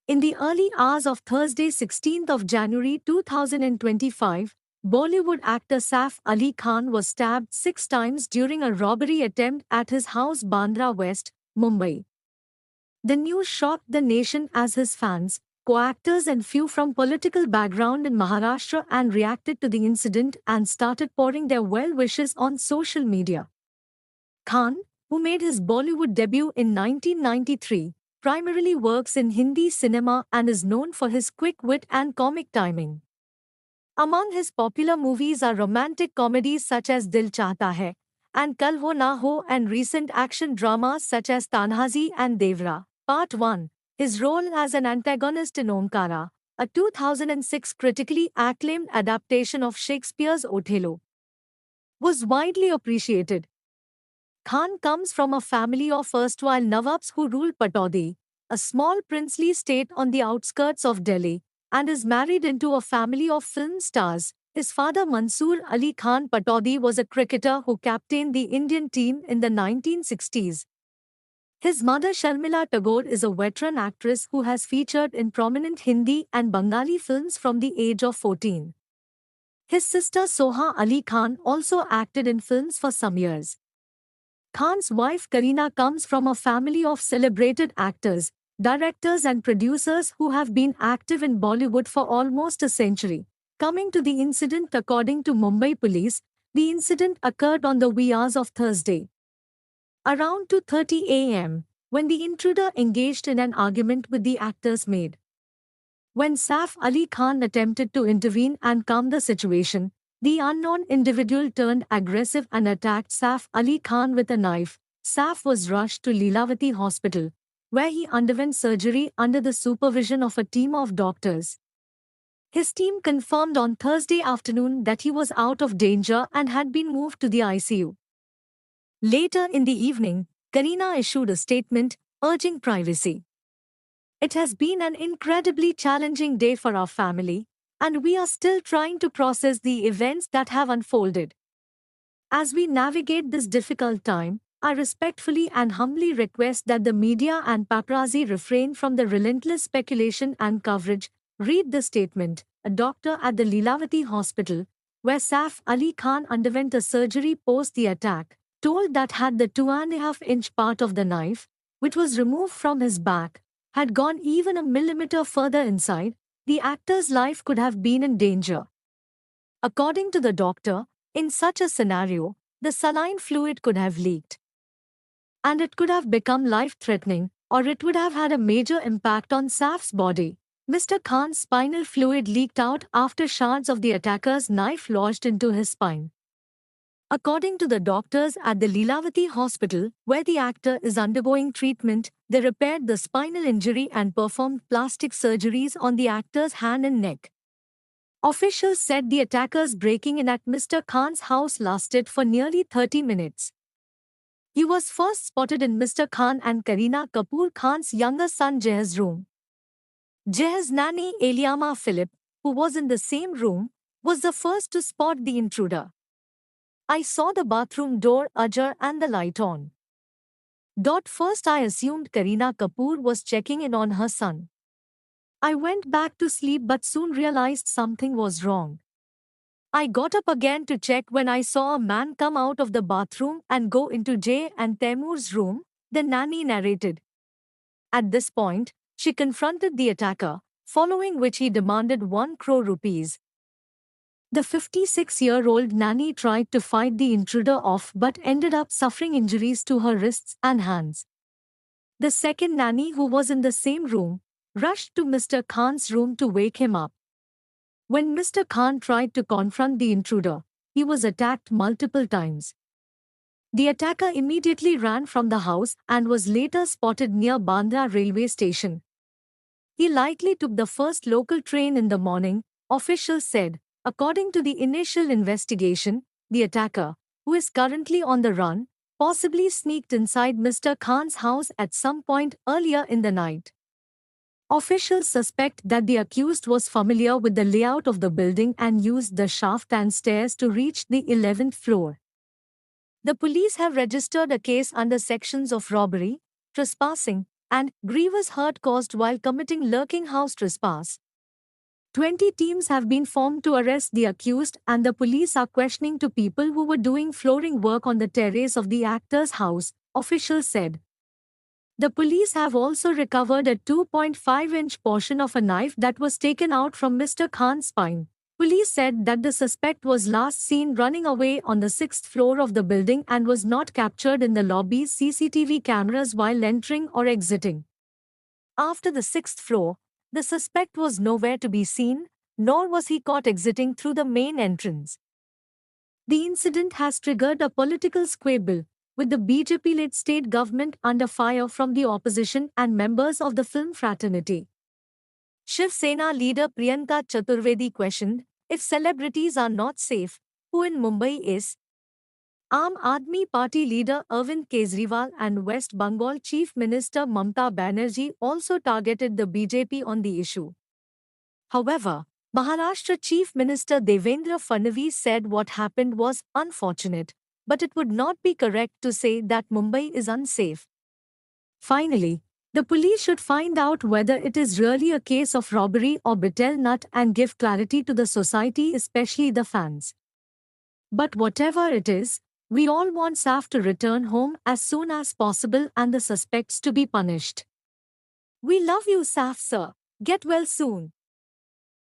In the early hours of Thursday, 16th of January 2025, Bollywood actor Saif Ali Khan was stabbed 6 times during a robbery attempt at his house Bandra West, Mumbai. The news shocked the nation as his fans, co-actors and few from political background in Maharashtra and reacted to the incident and started pouring their well wishes on social media. Khan, who made his Bollywood debut in 1993, primarily works in Hindi cinema and is known for his quick wit and comic timing. Among his popular movies are romantic comedies such as Dil Chahta Hai and Kal Ho Na Ho and recent action dramas such as Tanhaji and Devra. Part 1. His role as an antagonist in Omkara, a 2006 critically acclaimed adaptation of Shakespeare's Othello, was widely appreciated. Khan comes from a family of erstwhile Nawabs who ruled Pataudi, a small princely state on the outskirts of Delhi, and is married into a family of film stars. His father Mansoor Ali Khan Pataudi was a cricketer who captained the Indian team in the 1960s. His mother Sharmila Tagore is a veteran actress who has featured in prominent Hindi and Bengali films from the age of 14. His sister Soha Ali Khan also acted in films for some years. Khan's wife Kareena comes from a family of celebrated actors, directors and producers who have been active in Bollywood for almost a century. Coming to the incident, according to Mumbai police, the incident occurred on the wee hours of Thursday, around 2:30 a.m., when the intruder engaged in an argument with the actor's maid. When Saif Ali Khan attempted to intervene and calm the situation, the unknown individual turned aggressive and attacked Saif Ali Khan with a knife. Saif was rushed to Lilavati Hospital, where he underwent surgery under the supervision of a team of doctors. His team confirmed on Thursday afternoon that he was out of danger and had been moved to the ICU. Later in the evening, Kareena issued a statement urging privacy. It has been an incredibly challenging day for our family, and we are still trying to process the events that have unfolded. As we navigate this difficult time, I respectfully and humbly request that the media and paparazzi refrain from the relentless speculation and coverage. Read the statement. A doctor at the Lilavati Hospital, where Saif Ali Khan underwent a surgery post the attack, told that had the 2.5-inch part of the knife, which was removed from his back, had gone even a millimeter further inside, the actor's life could have been in danger. According to the doctor, in such a scenario, the saline fluid could have leaked. And it could have become life-threatening, or it would have had a major impact on Saif's body. Mr. Khan's spinal fluid leaked out after shards of the attacker's knife lodged into his spine. According to the doctors at the Lilavati Hospital, where the actor is undergoing treatment, they repaired the spinal injury and performed plastic surgeries on the actor's hand and neck. Officials said the attacker's breaking in at Mr. Khan's house lasted for nearly 30 minutes. He was first spotted in Mr. Khan and Kareena Kapoor Khan's younger son Jeh's room. Jeh's nanny Eliama Philip, who was in the same room, was the first to spot the intruder. I saw the bathroom door ajar and the light on. First I assumed Kareena Kapoor was checking in on her son. I went back to sleep but soon realized something was wrong. I got up again to check when I saw a man come out of the bathroom and go into Jay and Taimur's room, the nanny narrated. At this point, she confronted the attacker, following which he demanded 1 crore rupees. The 56-year-old nanny tried to fight the intruder off but ended up suffering injuries to her wrists and hands. The second nanny, who was in the same room, rushed to Mr. Khan's room to wake him up. When Mr. Khan tried to confront the intruder, he was attacked multiple times. The attacker immediately ran from the house and was later spotted near Bandra railway station. He likely took the first local train in the morning, officials said. According to the initial investigation, the attacker, who is currently on the run, possibly sneaked inside Mr. Khan's house at some point earlier in the night. Officials suspect that the accused was familiar with the layout of the building and used the shaft and stairs to reach the 11th floor. The police have registered a case under sections of robbery, trespassing, and grievous hurt caused while committing lurking house trespass. 20 teams have been formed to arrest the accused, and the police are questioning two people who were doing flooring work on the terrace of the actor's house, officials said. The police have also recovered a 2.5-inch portion of a knife that was taken out from Mr. Khan's spine. Police said that the suspect was last seen running away on the sixth floor of the building and was not captured in the lobby's CCTV cameras while entering or exiting. After the sixth floor, the suspect was nowhere to be seen, nor was he caught exiting through the main entrance. The incident has triggered a political squabble, with the BJP-led state government under fire from the opposition and members of the film fraternity. Shiv Sena leader Priyanka Chaturvedi questioned, if celebrities are not safe, who in Mumbai is? Aam Aadmi Party leader Arvind Kejriwal and West Bengal Chief Minister Mamta Banerjee also targeted the BJP on the issue. However, Maharashtra Chief Minister Devendra Fadnavis said what happened was unfortunate, but it would not be correct to say that Mumbai is unsafe. Finally, the police should find out whether it is really a case of robbery or betel nut and give clarity to the society, especially the fans. But whatever it is, we all want Saf to return home as soon as possible and the suspects to be punished. We love you, Saf sir. Get well soon.